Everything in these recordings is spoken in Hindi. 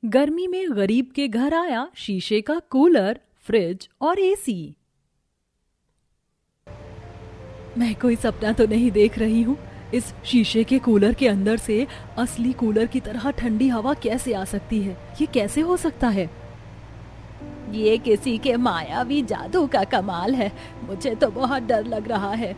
गर्मी में गरीब के घर आया शीशे का कूलर, फ्रिज और एसी। मैं कोई सपना तो नहीं देख रही हूँ। इस शीशे के कूलर के अंदर से असली कूलर की तरह ठंडी हवा कैसे आ सकती है? ये कैसे हो सकता है? ये किसी के मायावी जादू का कमाल है। मुझे तो बहुत डर लग रहा है।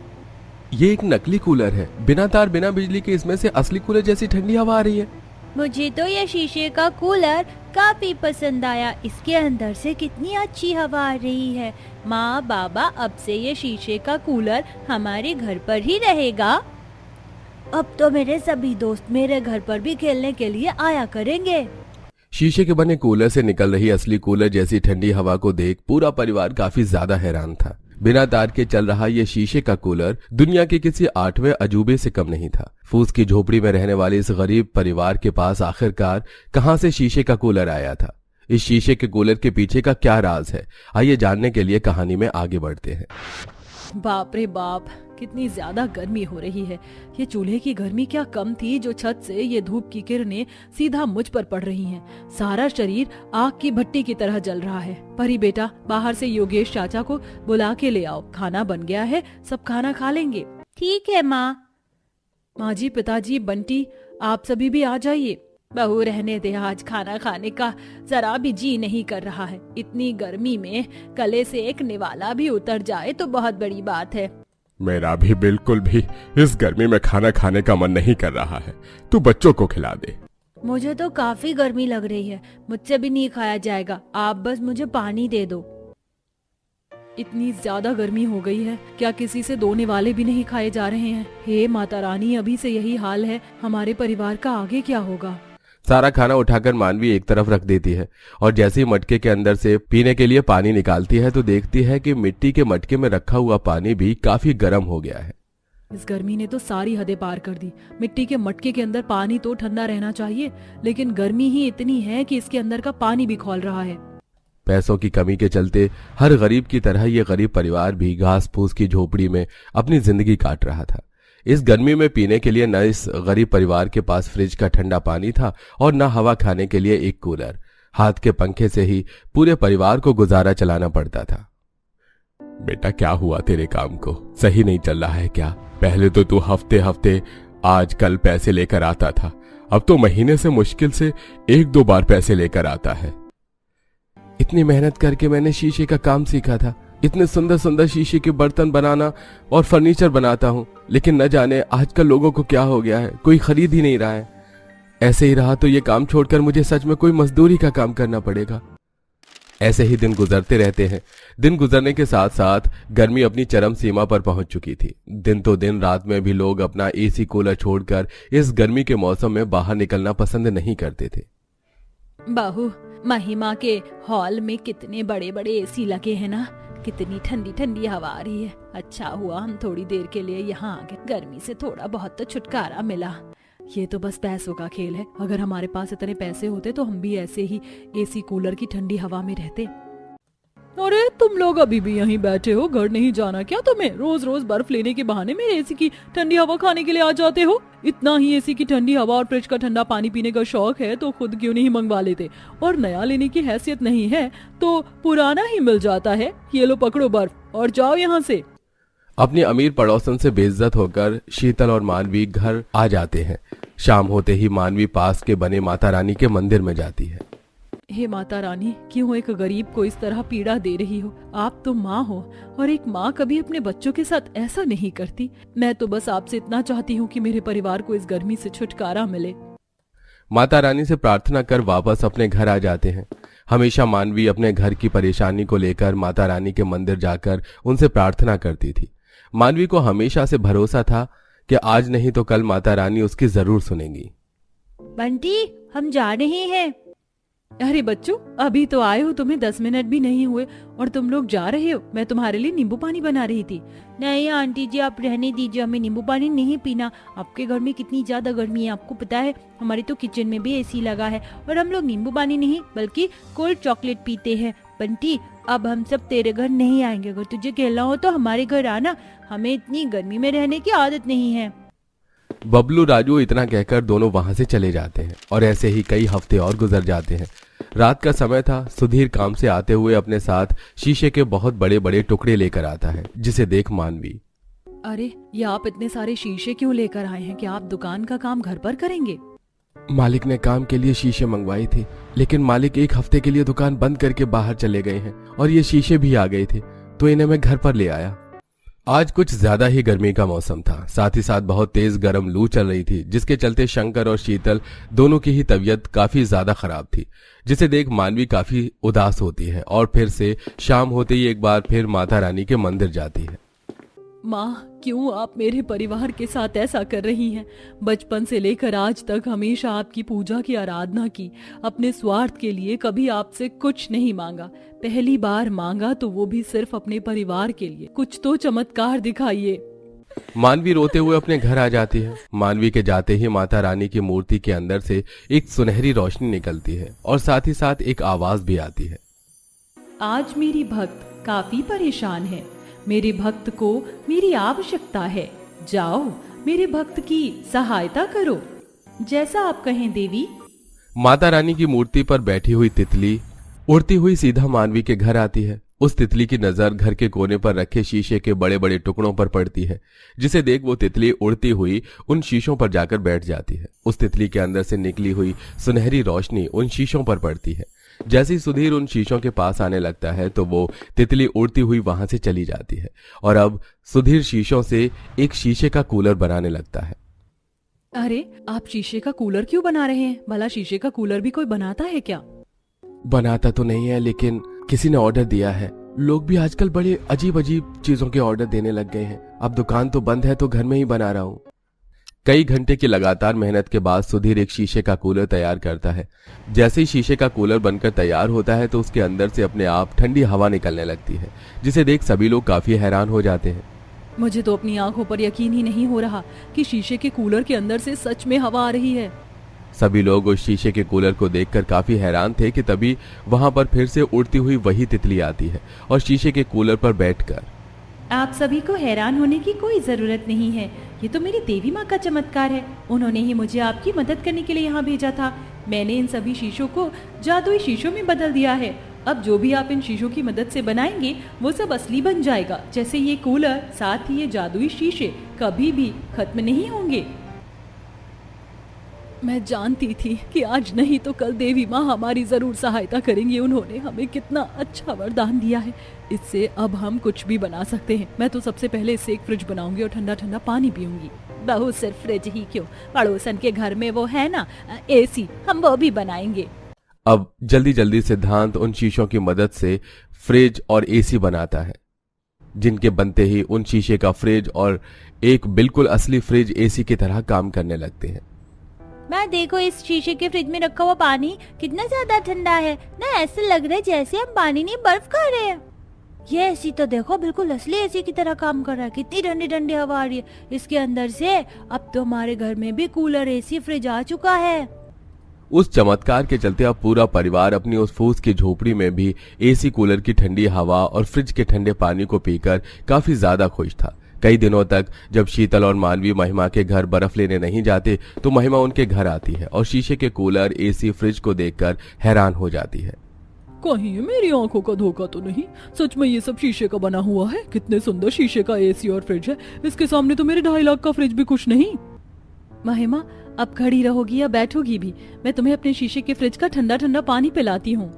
ये एक नकली कूलर है, बिना तार बिना बिजली के इसमें से असली कूलर जैसी ठंडी हवा आ रही है। मुझे तो ये शीशे का कूलर काफी पसंद आया। इसके अंदर से कितनी अच्छी हवा आ रही है। माँ बाबा, अब से ये शीशे का कूलर हमारे घर पर ही रहेगा। अब तो मेरे सभी दोस्त मेरे घर पर भी खेलने के लिए आया करेंगे। शीशे के बने कूलर से निकल रही असली कूलर जैसी ठंडी हवा को देख पूरा परिवार काफी ज्यादा हैरान था। बिना तार के चल रहा ये शीशे का कूलर दुनिया के किसी 8वें अजूबे से कम नहीं था। फूस की झोपड़ी में रहने वाले इस गरीब परिवार के पास आखिरकार कहां से शीशे का कूलर आया था? इस शीशे के कूलर के पीछे का क्या राज है? आइए जानने के लिए कहानी में आगे बढ़ते हैं। बाप रे बाप, कितनी ज्यादा गर्मी हो रही है। ये चूल्हे की गर्मी क्या कम थी जो छत से ये धूप की किरणें सीधा मुझ पर पड़ रही हैं। सारा शरीर आग की भट्टी की तरह जल रहा है। परी बेटा, बाहर से योगेश चाचा को बुला के ले आओ। खाना बन गया है, सब खाना खा लेंगे। ठीक है माँ। माँ जी, पिताजी, बंटी, आप सभी भी आ जाइए। बहू, रहने दे, आज खाना खाने का जरा भी जी नहीं कर रहा है। इतनी गर्मी में गले से एक निवाला भी उतर जाए तो बहुत बड़ी बात है। मेरा भी बिल्कुल भी इस गर्मी में खाना खाने का मन नहीं कर रहा है। तू बच्चों को खिला दे। मुझे तो काफी गर्मी लग रही है, मुझसे भी नहीं खाया जाएगा। आप बस मुझे पानी दे दो। इतनी ज्यादा गर्मी हो गई है, क्या किसी से 2 निवाले भी नहीं खाए जा रहे हैं? हे माता रानी, अभी से यही हाल है, हमारे परिवार का आगे क्या होगा? सारा खाना उठाकर मानवी एक तरफ रख देती है और जैसे ही मटके के अंदर से पीने के लिए पानी निकालती है तो देखती है कि मिट्टी के मटके में रखा हुआ पानी भी काफी गर्म हो गया है। इस गर्मी ने तो सारी हदें पार कर दी। मिट्टी के मटके के अंदर पानी तो ठंडा रहना चाहिए, लेकिन गर्मी ही इतनी है कि इसके अंदर का पानी भी खौल रहा है। पैसों की कमी के चलते हर गरीब की तरह ये गरीब परिवार भी घास फूस की झोपड़ी में अपनी जिंदगी काट रहा था। इस गर्मी में पीने के लिए न इस गरीब परिवार के पास फ्रिज का ठंडा पानी था और न हवा खाने के लिए एक कूलर। हाथ के पंखे से ही पूरे परिवार को गुजारा चलाना पड़ता था। बेटा, क्या हुआ तेरे काम को? सही नहीं चल रहा है क्या? पहले तो तू हफ्ते हफ्ते आज कल पैसे लेकर आता था, अब तो महीने से मुश्किल से 1-2 बार पैसे लेकर आता है। इतनी मेहनत करके मैंने शीशे का काम सीखा था। इतने सुंदर सुंदर शीशे के बर्तन बनाना और फर्नीचर बनाता हूँ, लेकिन न जाने आजकल लोगों को क्या हो गया है, कोई खरीद ही नहीं रहा है। ऐसे ही रहा तो ये काम छोड़कर मुझे सच में कोई मजदूरी का काम करना पड़ेगा। ऐसे ही दिन गुजरते रहते हैं। दिन गुजरने के साथ साथ गर्मी अपनी चरम सीमा पर पहुंच चुकी थी। दिन तो दिन, रात में भी लोग अपना एसी कूलर छोड़कर इस गर्मी के मौसम में बाहर निकलना पसंद नहीं करते थे। बहू, महिमा के हॉल में कितने बड़े बड़े एसी लगे हैं ना, कितनी ठंडी ठंडी हवा आ रही है। अच्छा हुआ हम थोड़ी देर के लिए यहाँ आ गए, गर्मी से थोड़ा बहुत तो छुटकारा मिला। ये तो बस पैसों का खेल है। अगर हमारे पास इतने पैसे होते तो हम भी ऐसे ही एसी कूलर की ठंडी हवा में रहते। अरे, तुम लोग अभी भी यहीं बैठे हो, घर नहीं जाना क्या तुम्हें? रोज रोज बर्फ लेने के बहाने में एसी की ठंडी हवा खाने के लिए आ जाते हो। इतना ही एसी की ठंडी हवा और फ्रिज का ठंडा पानी पीने का शौक है तो खुद क्यों नहीं मंगवा लेते? और नया लेने की हैसियत नहीं है तो पुराना ही मिल जाता है। ये लो, पकड़ो बर्फ और जाओ यहाँ से। अपनी अमीर पड़ोसन से बेइज्जत होकर शीतल और मानवी घर आ जाते हैं। शाम होते ही मानवी पास के बने माता रानी के मंदिर में जाती है। हे माता रानी, क्यों एक गरीब को इस तरह पीड़ा दे रही हो? आप तो माँ हो और एक माँ कभी अपने बच्चों के साथ ऐसा नहीं करती। मैं तो बस आपसे इतना चाहती हूँ कि मेरे परिवार को इस गर्मी से छुटकारा मिले। माता रानी से प्रार्थना कर वापस अपने घर आ जाते हैं। हमेशा मानवी अपने घर की परेशानी को लेकर माता रानी के मंदिर जाकर उनसे प्रार्थना करती थी। मानवी को हमेशा से भरोसा था कि आज नहीं तो कल माता रानी उसकी जरूर सुनेंगी। बंटी, हम जा रहे हैं। अरे बच्चों, अभी तो आए हो, तुम्हें 10 मिनट भी नहीं हुए और तुम लोग जा रहे हो? मैं तुम्हारे लिए नींबू पानी बना रही थी। नहीं आंटी जी, आप रहने दीजिए, हमें नींबू पानी नहीं पीना। आपके घर में कितनी ज्यादा गर्मी है आपको पता है? हमारे तो किचन में भी एसी लगा है और हम लोग नींबू पानी नहीं बल्कि कोल्ड चॉकलेट पीते हैं। बंटी, अब हम सब तेरे घर नहीं आएंगे। अगर तुझे खेलना हो तो हमारे घर आना, हमें इतनी गर्मी में रहने की आदत नहीं है। बबलू राजू इतना कहकर दोनों वहां से चले जाते हैं और ऐसे ही कई हफ्ते और गुजर जाते हैं। रात का समय था। सुधीर काम से आते हुए अपने साथ शीशे के बहुत बड़े बड़े टुकड़े लेकर आता है, जिसे देख मानवी, अरे ये आप इतने सारे शीशे क्यों लेकर आए हैं? क्या आप दुकान का काम घर पर करेंगे? मालिक ने काम के लिए शीशे मंगवाई थी, लेकिन मालिक 1 हफ्ते के लिए दुकान बंद करके बाहर चले गए हैं और ये शीशे भी आ गए थे, तो इन्हें मैं घर पर ले आया। आज कुछ ज्यादा ही गर्मी का मौसम था, साथ ही साथ बहुत तेज गर्म लू चल रही थी, जिसके चलते शंकर और शीतल दोनों की ही तबीयत काफी ज्यादा खराब थी, जिसे देख मानवी काफी उदास होती है और फिर से शाम होते ही एक बार फिर माता रानी के मंदिर जाती है। माँ, क्यों आप मेरे परिवार के साथ ऐसा कर रही हैं? बचपन से लेकर आज तक हमेशा आपकी पूजा की आराधना की, अपने स्वार्थ के लिए कभी आपसे कुछ नहीं मांगा। पहली बार मांगा तो वो भी सिर्फ अपने परिवार के लिए। कुछ तो चमत्कार दिखाइए। मानवी रोते हुए अपने घर आ जाती है। मानवी के जाते ही माता रानी की मूर्ति के अंदर से एक सुनहरी रोशनी निकलती है और साथ ही साथ एक आवाज भी आती है। आज मेरी भक्त काफी परेशान है। मेरे भक्त को मेरी आवश्यकता है। जाओ मेरे भक्त की सहायता करो। जैसा आप कहें देवी। माता रानी की मूर्ति पर बैठी हुई तितली उड़ती हुई सीधा मानवी के घर आती है। उस तितली की नजर घर के कोने पर रखे शीशे के बड़े बड़े टुकड़ों पर पड़ती है, जिसे देख वो तितली उड़ती हुई उन शीशों पर जाकर बैठ जाती है। उस तितली के अंदर से निकली हुई सुनहरी रोशनी उन शीशों पर पड़ती है। जैसे ही सुधीर उन शीशों के पास आने लगता है तो वो तितली उड़ती हुई वहां से चली जाती है और अब सुधीर शीशों से एक शीशे का कूलर बनाने लगता है। अरे आप शीशे का कूलर क्यों बना रहे हैं? भला शीशे का कूलर भी कोई बनाता है क्या? बनाता तो नहीं है, लेकिन किसी ने ऑर्डर दिया है। लोग भी आजकल बड़े अजीब अजीब चीजों के ऑर्डर देने लग गए हैं। अब दुकान तो बंद है तो घर में ही बना रहा हूँ। कई घंटे की लगातार मेहनत के बाद सुधीर एक शीशे का कूलर तैयार करता है। जैसे ही शीशे का कूलर बनकर तैयार होता है तो उसके अंदर से अपने आप ठंडी हवा निकलने लगती है, जिसे देख सभी लोग काफी हैरान हो जाते हैं। मुझे तो अपनी आंखों पर यकीन ही नहीं हो रहा कि शीशे के कूलर के अंदर से सच में हवा आ रही है। सभी लोग उस शीशे के कूलर को देखकर काफी हैरान थे कि तभी वहां पर फिर से उड़ती हुई वही तितली आती है और शीशे के कूलर पर बैठकर, आप सभी को हैरान होने की कोई जरूरत नहीं है। ये तो मेरी देवी माँ का चमत्कार है। उन्होंने ही मुझे आपकी मदद करने के लिए यहाँ भेजा था। मैंने इन सभी शीशों को जादुई शीशों में बदल दिया है। अब जो भी आप इन शीशों की मदद से बनाएंगे वो सब असली बन जाएगा। जैसे ये कूलर, साथ ही ये जादुई शीशे कभी भी खत्म नहीं होंगे। मैं जानती थी कि आज नहीं तो कल देवी माँ हमारी जरूर सहायता करेंगी। उन्होंने हमें कितना अच्छा वरदान दिया है। इससे अब हम कुछ भी बना सकते हैं। मैं तो सबसे पहले इससे एक फ्रिज बनाऊंगी और ठंडा ठंडा पानी पीऊंगी। बहू सिर्फ फ्रिज ही क्यों, पड़ोसन के घर में वो है ना एसी, हम वो भी बनाएंगे। अब जल्दी जल्दी सिद्धांत उन शीशों की मदद से फ्रिज और एसी बनाता है, जिनके बनते ही उन शीशे का फ्रिज और एक बिल्कुल असली फ्रिज एसी की तरह काम करने लगते हैं। मैं देखो इस शीशे के फ्रिज में रखा हुआ पानी कितना ज्यादा ठंडा है ना। ऐसे लग रहा है जैसे हम पानी नहीं बर्फ खा रहे हैं। ये एसी तो देखो बिल्कुल असली एसी की तरह काम कर रहा है। कितनी ठंडी ठंडी हवा आ रही है इसके अंदर से। अब तो हमारे घर में भी कूलर, एसी, फ्रिज आ चुका है। उस चमत्कार के चलते अब पूरा परिवार अपनी उस फूस की झोपड़ी में भी एसी, कूलर की ठंडी हवा और फ्रिज के ठंडे पानी को पीकर काफी ज्यादा खुश था। कई दिनों तक जब शीतल और मानवी महिमा के घर बर्फ लेने नहीं जाते तो महिमा उनके घर आती है और शीशे के कूलर, एसी, फ्रिज को देखकर हैरान हो जाती है। कहीं ये मेरी आंखों का धोखा तो नहीं? सच में ये सब शीशे का बना हुआ है। कितने सुंदर शीशे का एसी और फ्रिज है। इसके सामने तो मेरे 2.5 लाख का फ्रिज भी कुछ नहीं। महिमा, अब खड़ी रहोगी या बैठोगी भी? मैं तुम्हें अपने शीशे के फ्रिज का ठंडा ठंडा पानी पिलाती हूँ।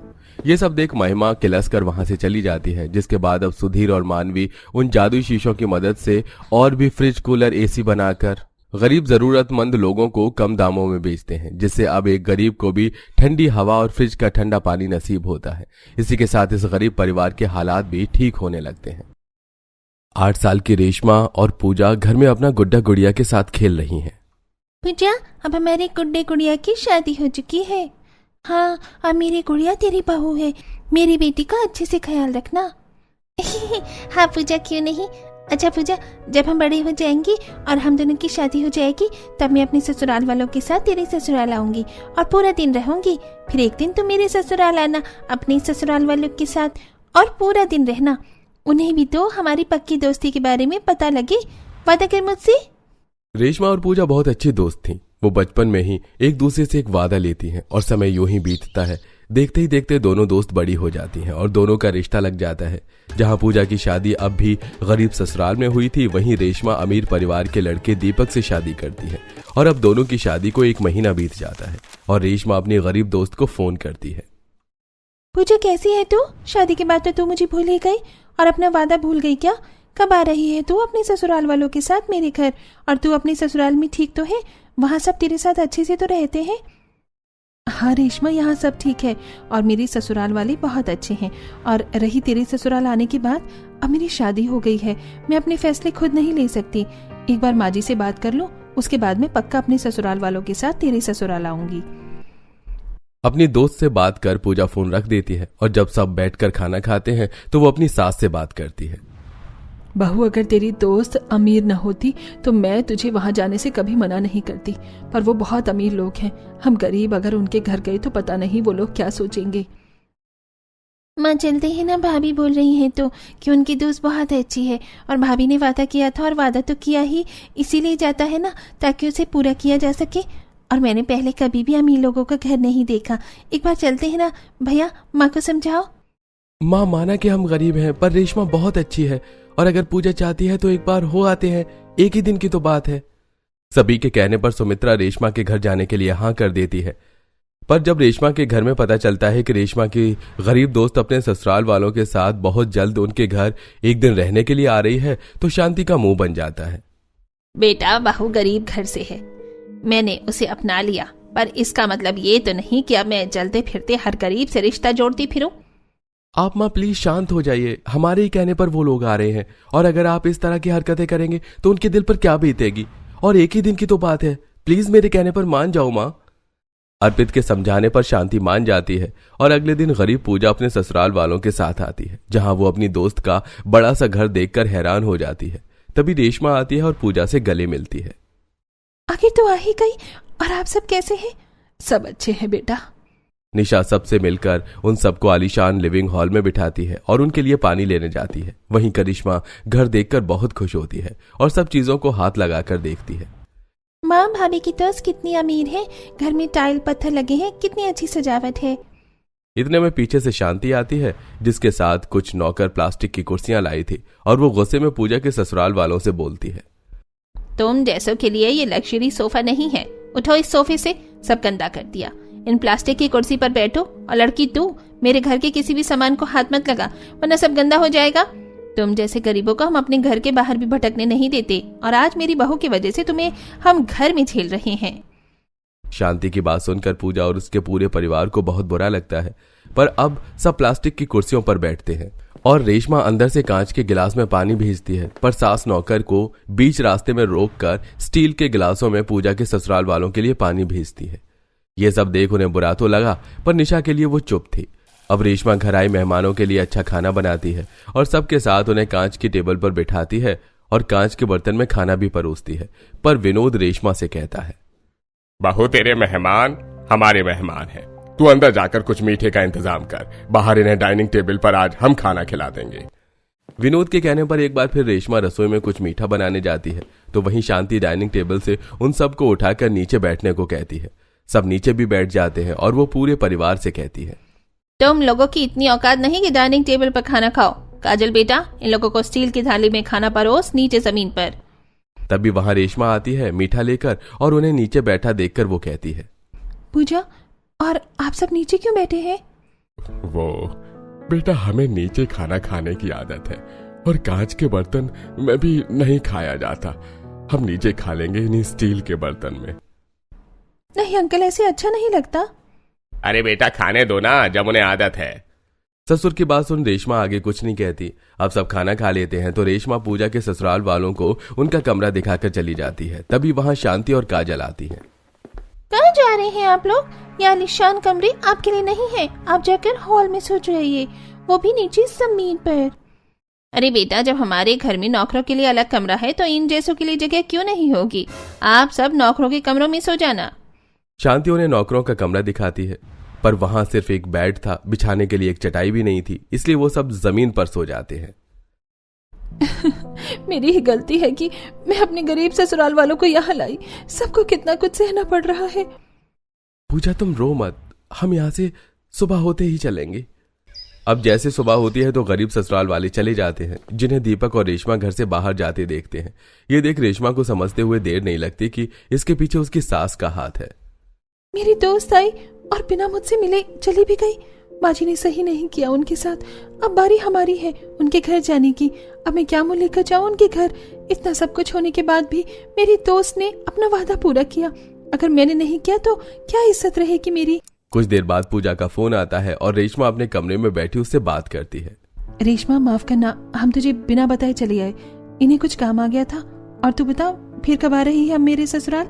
ये सब देख महिमा किलस कर वहां से चली जाती है, जिसके बाद अब सुधीर और मानवी उन जादुई शीशों की मदद से और भी फ्रिज, कूलर, एसी बनाकर गरीब जरूरतमंद लोगों को कम दामों में बेचते हैं, जिससे अब एक गरीब को भी ठंडी हवा और फ्रिज का ठंडा पानी नसीब होता है। इसी के साथ इस गरीब परिवार के हालात भी ठीक होने लगते हैं। 8 साल की रेशमा और पूजा घर में अपना गुड्डा गुड़िया के साथ खेल रही हैं। पूजा, अब हमारे गुड्डे गुड़िया की शादी हो चुकी है। हाँ, अब मेरी गुड़िया तेरी बहू है। मेरी बेटी का अच्छे से ख्याल रखना। हाँ पूजा, क्यों नहीं। अच्छा पूजा, जब हम बड़े हो जाएंगे और हम दोनों की शादी हो जाएगी तब मैं अपने ससुराल वालों के साथ तेरे ससुराल आऊंगी और पूरा दिन रहूंगी। फिर एक दिन तुम मेरे ससुराल आना अपने ससुराल वालों के साथ और पूरा दिन रहना। उन्हें भी तो हमारी पक्की दोस्ती के बारे में पता लगे। वादा कर मुझसे। रेशमा और पूजा बहुत अच्छी दोस्त थीं। वो बचपन में ही एक दूसरे से एक वादा लेती हैं और समय यूं ही बीतता है। देखते ही देखते दोनों दोस्त बड़ी हो जाती हैं और दोनों का रिश्ता लग जाता है। जहां पूजा की शादी अब भी गरीब ससुराल में हुई थी, वहीं रेशमा अमीर परिवार के लड़के दीपक से शादी करती है और अब दोनों की शादी को 1 महीना बीत जाता है और रेशमा अपनी गरीब दोस्त को फोन करती है। पूजा कैसी है तू? शादी के बाद तो तू मुझे भूल ही गई और अपना वादा भूल गई क्या? कब आ रही है तू अपने ससुराल वालों के साथ मेरे घर? और तू अपने ससुराल में ठीक तो है? वहाँ सब तेरे साथ अच्छे से तो रहते हैं? हाँ रेशमा, यहाँ सब ठीक है और मेरे ससुराल वाले बहुत अच्छे हैं। और रही तेरे ससुराल आने की बात, अब मेरी शादी हो गई है, मैं अपने फैसले खुद नहीं ले सकती। एक बार माँ जी से बात कर लो, उसके बाद मैं पक्का अपने ससुराल वालों के साथ तेरे ससुराल आऊंगी। अपनी दोस्त से बात कर पूजा फोन रख देती है और जब सब बैठकर खाना खाते हैं तो वो अपनी सास से बात करती है। बहू, अगर तेरी दोस्त अमीर न होती तो मैं तुझे वहां जाने से कभी मना नहीं करती, पर वो बहुत अमीर लोग हैं। हम गरीब अगर उनके घर गए तो पता नहीं वो लोग क्या सोचेंगे। माँ चलते ही ना, भाभी बोल रही हैं तो कि उनकी दोस्त बहुत अच्छी है और भाभी ने वादा किया था और वादा तो किया ही, इसीलिए जाता है ना ताकि उसे पूरा किया जा सके। और मैंने पहले कभी भी अमीर लोगों का घर नहीं देखा। एक बार चलते हैं ना भैया, माँ को समझाओ। माँ माना कि हम गरीब हैं, पर रेशमा बहुत अच्छी है और अगर पूजा चाहती है तो एक बार हो आते हैं, 1 ही दिन की तो बात है। सभी के कहने पर सुमित्रा रेशमा के घर जाने के लिए हाँ कर देती है। पर जब रेशमा के घर में पता चलता है कि रेशमा की गरीब दोस्त अपने ससुराल वालों के साथ बहुत जल्द उनके घर 1 दिन रहने के लिए आ रही है तो शांति का मुंह बन जाता है। बेटा, बहू गरीब घर से है, मैंने उसे अपना लिया, पर इसका मतलब ये तो नहीं कि अब मैं चलते फिरते हर गरीब से रिश्ता जोड़ती फिरूं। आप माँ प्लीज शांत हो जाइए, हमारे ही कहने पर वो लोग आ रहे हैं और अगर आप इस तरह की हरकतें करेंगे तो उनके दिल पर क्या बीतेगी, और 1 ही दिन की तो बात है, प्लीज मेरे कहने पर मान जाओ माँ। अर्पित के समझाने पर शांति मान जाती है और अगले दिन गरीब पूजा अपने ससुराल वालों के साथ आती है, जहां वो अपनी दोस्त का बड़ा सा घर देखकर हैरान हो जाती है। तभी रेशमा आती है और पूजा से गले मिलती है। आखिर तो आ ही गई, और आप सब कैसे हैं? सब अच्छे हैं बेटा। निशा सबसे मिलकर उन सबको आलीशान लिविंग हॉल में बिठाती है और उनके लिए पानी लेने जाती है। वहीं करिश्मा घर देखकर बहुत खुश होती है और सब चीजों को हाथ लगाकर देखती है। माँ, भाभी की दोस्त कितनी अमीर है, घर में टाइल पत्थर लगे हैं, कितनी अच्छी सजावट है। इतने में पीछे से शांति आती है, जिसके साथ कुछ नौकर प्लास्टिक की कुर्सियां लाई थी और वो गुस्से में पूजा के ससुराल वालों से बोलती है, तुम जैसों के लिए ये लग्जरी सोफा नहीं है, उठो इस सोफे से, सब गंदा कर दिया। इन प्लास्टिक की कुर्सी पर बैठो, और लड़की तू मेरे घर के किसी भी सामान को हाथ मत लगा, वरना सब गंदा हो जाएगा। तुम जैसे गरीबों को हम अपने घर के बाहर भी भटकने नहीं देते, और आज मेरी बहू की वजह से तुम्हें हम घर में झेल रहे हैं। शांति की बात सुनकर पूजा और उसके पूरे परिवार को बहुत बुरा लगता है, पर अब सब प्लास्टिक की कुर्सियों पर बैठते हैं और रेशमा अंदर से कांच के गिलास में पानी भेजती है, पर सास नौकर को बीच रास्ते में रोककर स्टील के गिलासों में पूजा के ससुराल वालों के लिए पानी भेजती है। ये सब देख उन्हें बुरा तो लगा, पर निशा के लिए वो चुप थी। अब रेशमा घर आए मेहमानों के लिए अच्छा खाना बनाती है और सबके साथ उन्हें कांच की टेबल पर बिठाती है और कांच के बर्तन में खाना भी परोसती है। पर विनोद रेशमा से कहता है, बहू तेरे मेहमान हमारे मेहमान हैं, तू अंदर जाकर कुछ मीठे का इंतजाम कर, बाहर इन्हें डाइनिंग टेबल पर आज हम खाना खिला देंगे। विनोद के कहने पर एक बार फिर रेशमा रसोई में कुछ मीठा बनाने जाती है, तो वहीं शांति डाइनिंग टेबल से उन सबको उठाकर नीचे बैठने को कहती है। सब नीचे भी बैठ जाते हैं और वो पूरे परिवार से कहती है, तुम लोगों की इतनी औकात नहीं कि डाइनिंग टेबल पर खाना खाओ। काजल बेटा, इन लोगों को स्टील की थाली में खाना परोस नीचे जमीन पर। तभी वहां रेशमा आती है मीठा लेकर और उन्हें नीचे बैठा देखकर वो कहती है, पूजा, और आप सब नीचे क्यों बैठे हैं? वो बेटा, हमें नीचे खाना खाने की आदत है और कांच के बर्तन में भी नहीं खाया जाता, हम नीचे खा लेंगे इन्हीं स्टील के बर्तन में। नहीं अंकल, ऐसे अच्छा नहीं लगता। अरे बेटा, खाने दो ना, जब उन्हें आदत है। ससुर की बात सुन रेशमा आगे कुछ नहीं कहती। अब सब खाना खा लेते हैं तो रेशमा पूजा के ससुराल वालों को उनका कमरा दिखाकर चली जाती है। तभी वहां शांति और काजल आती हैं। कहाँ जा रहे हैं आप लोग? ये आलीशान कमरे आपके लिए नहीं है, आप जाकर हॉल में सो जाइए, वो भी नीचे जमीन पर। अरे बेटा, जब हमारे घर में नौकरों के लिए अलग कमरा है तो इन जैसों के लिए जगह क्यों नहीं होगी? आप सब नौकरों के कमरों में सो जाना। शांति उन्हें नौकरों का कमरा दिखाती है, पर वहां सिर्फ एक बेड था, बिछाने के लिए एक चटाई भी नहीं थी, इसलिए वो सब जमीन पर सो जाते हैं। मेरी ही गलती है कि मैं अपने गरीब ससुराल वालों को यहाँ लाई। सबको कितना कुछ सहना पड़ रहा है। पूजा तुम रो मत, हम यहाँ से सुबह होते ही चलेंगे। अब जैसे सुबह होती है तो गरीब ससुराल वाले चले जाते हैं, जिन्हें दीपक और रेशमा घर से बाहर जाते देखते हैं। ये देख रेशमा को समझते हुए देर नहीं लगती कि इसके पीछे उसकी सास का हाथ है। मेरी दोस्त आई और बिना मुझसे मिले चली भी गई। माँ जी ने सही नहीं किया उनके साथ। अब बारी हमारी है उनके घर जाने की। अब मैं क्या मुंह लेकर जाऊं उनके घर? इतना सब कुछ होने के बाद भी मेरी दोस्त ने अपना वादा पूरा किया। अगर मैंने नहीं किया तो क्या इज्जत रहेगी मेरी? कुछ देर बाद पूजा का फोन आता है और रेशमा अपने कमरे में बैठी उससे बात करती है। रेशमा माफ करना, हम तुझे बिना बताए चले आए। इन्हें कुछ काम आ गया था। और तू बता, फिर कब आ रही है मेरे ससुराल?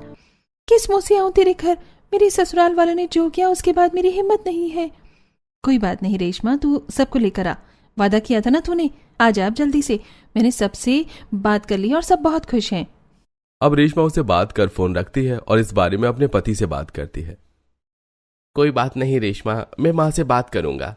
किस मुंह से आऊं तेरे घर? मेरे ससुराल वालों ने जो किया उसके बाद मेरी हिम्मत नहीं है। कोई बात नहीं रेशमा, तू सबको लेकर आ। वादा किया था ना तूने, आ जा अब जल्दी से। मैंने सबसे बात कर ली और सब बहुत खुश हैं। अब रेशमा उसे बात कर फोन रखती है और इस बारे में अपने पति से बात करती है। कोई बात नहीं रेशमा, मैं माँ से बात करूंगा।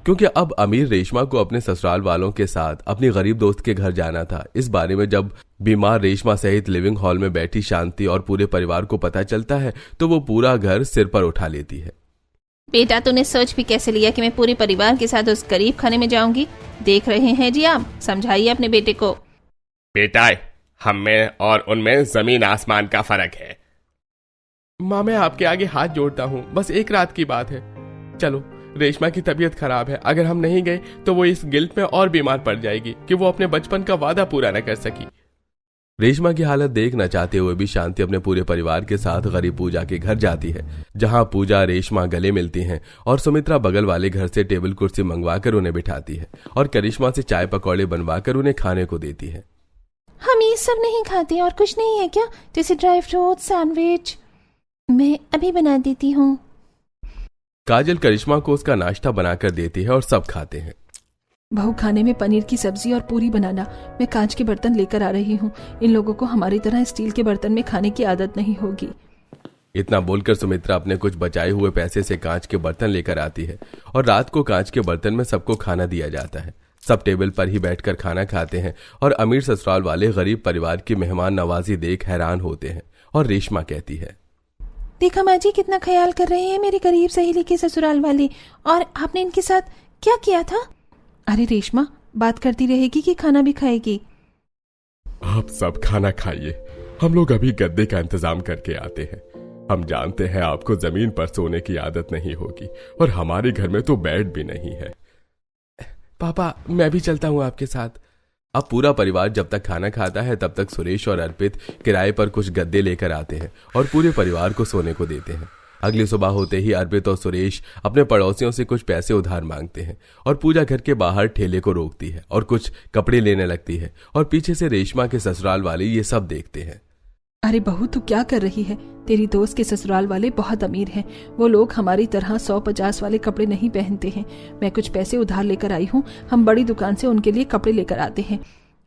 क्योंकि अब अमीर रेशमा को अपने ससुराल वालों के साथ अपनी गरीब दोस्त के घर जाना था। इस बारे में जब बीमार रेशमा सहित लिविंग हॉल में बैठी शांति और पूरे परिवार को पता चलता है तो वो पूरा घर सिर पर उठा लेती है। बेटा, तूने सोच भी कैसे लिया कि मैं पूरे परिवार के साथ उस गरीब खाने में जाऊंगी? देख रहे हैं जी आप, समझाइए अपने बेटे को। बेटा, हम में और उनमें जमीन आसमान का फर्क है। माँ, मैं आपके आगे हाथ जोड़ता हूँ, बस एक रात की बात है। चलो, रेशमा की तबीयत खराब है, अगर हम नहीं गए तो वो इस गिल्ट में और बीमार पड़ जाएगी कि वो अपने बचपन का वादा पूरा न कर सकी। रेशमा की हालत देख न चाहते हुए भी शांति अपने पूरे परिवार के साथ गरीब पूजा के घर जाती है, जहां पूजा रेशमा गले मिलती हैं और सुमित्रा बगल वाले घर से टेबल कुर्सी मंगवाकर उन्हें बिठाती है और करिश्मा से चाय पकौड़े बनवाकर उन्हें खाने को देती है। हम ये सब नहीं खाते और कुछ नहीं है क्या? जैसे ड्राई फ्रूट, सैंडविच मैं अभी बना देती हूँ। काजल करिश्मा को उसका नाश्ता बनाकर देती है और सब खाते हैं। बहू, खाने में पनीर की सब्जी और पूरी बनाना। मैं कांच के बर्तन लेकर आ रही हूँ। इन लोगों को हमारी तरह स्टील के बर्तन में खाने की आदत नहीं होगी। इतना बोलकर सुमित्रा अपने कुछ बचाए हुए पैसे से कांच के बर्तन लेकर आती है और रात को कांच के बर्तन में सबको खाना दिया जाता है। सब टेबल पर ही बैठकर खाना खाते हैं और अमीर ससुराल वाले गरीब परिवार की मेहमान नवाजी देख हैरान होते हैं। और रेशमा कहती है, देखा माँ जी, कितना ख्याल कर रहे हैं मेरी गरीब सहेली के ससुराल वाले। और आपने इनके साथ क्या किया था? अरे रेशमा, बात करती रहेगी कि खाना भी खाएगी? आप सब खाना खाइए, हम लोग अभी गद्दे का इंतजाम करके आते हैं। हम जानते हैं आपको जमीन पर सोने की आदत नहीं होगी और हमारे घर में तो बेड भी नहीं है। पापा, मैं भी चलता हूँ आपके साथ। अब पूरा परिवार जब तक खाना खाता है तब तक सुरेश और अर्पित किराए पर कुछ गद्दे लेकर आते हैं और पूरे परिवार को सोने को देते हैं। अगली सुबह होते ही अर्पित और सुरेश अपने पड़ोसियों से कुछ पैसे उधार मांगते हैं और पूजा घर के बाहर ठेले को रोकती है और कुछ कपड़े लेने लगती है और पीछे से रेशमा के ससुराल वाले ये सब देखते हैं। अरे बहू, तू क्या कर रही है? तेरी दोस्त के ससुराल वाले बहुत अमीर हैं। वो लोग हमारी तरह 100-50 वाले कपड़े नहीं पहनते हैं। मैं कुछ पैसे उधार लेकर आई हूँ। हम बड़ी दुकान से उनके लिए कपड़े लेकर आते हैं।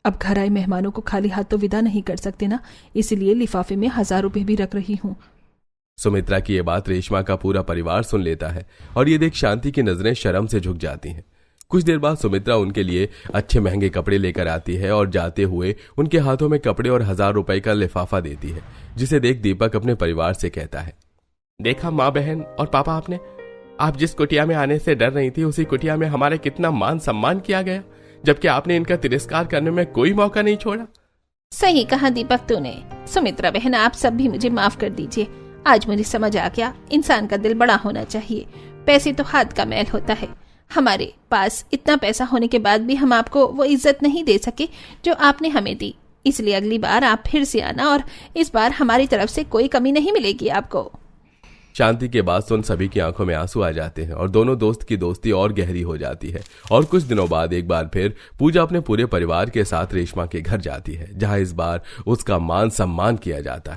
अब घर आए मेहमानों को खाली हाथ तो विदा नहीं कर सकते ना, इसलिए लिफाफे में 1000 रुपए भी रख रही हूँ। सुमित्रा की ये बात रेशमा का पूरा परिवार सुन लेता है और ये देख शांति की नजरें शर्म से झुक जाती हैं। कुछ देर बाद सुमित्रा उनके लिए अच्छे महंगे कपड़े लेकर आती है और जाते हुए उनके हाथों में कपड़े और 1000 रुपए का लिफाफा देती है, जिसे देख दीपक अपने परिवार से कहता है, देखा माँ, बहन और पापा, आपने आप जिस कुटिया में आने से डर रही थी उसी कुटिया में हमारे कितना मान सम्मान किया गया, जबकि आपने इनका तिरस्कार करने में कोई मौका नहीं छोड़ा। सही कहा दीपक तूने। सुमित्रा बहन, आप सब भी मुझे माफ कर दीजिए। आज मुझे समझ आ गया, इंसान का दिल बड़ा होना चाहिए। पैसे तो हाथ का मैल होता है। हमारे पास इतना पैसा होने के बाद भी हम आपको वो इज्जत नहीं दे सके जो आपने हमें दी। इसलिए अगली बार आप फिर से आना और इस बार हमारी तरफ से कोई कमी नहीं मिलेगी आपको। शांति के बाद सुन सभी की आंखों में आंसू आ जाते हैं और दोनों दोस्त की दोस्ती और गहरी हो जाती है। और कुछ दिनों बाद एक बार फिर पूजा अपने पूरे परिवार के साथ रेशमा के घर जाती है, जहां इस बार उसका मान सम्मान किया जाता है।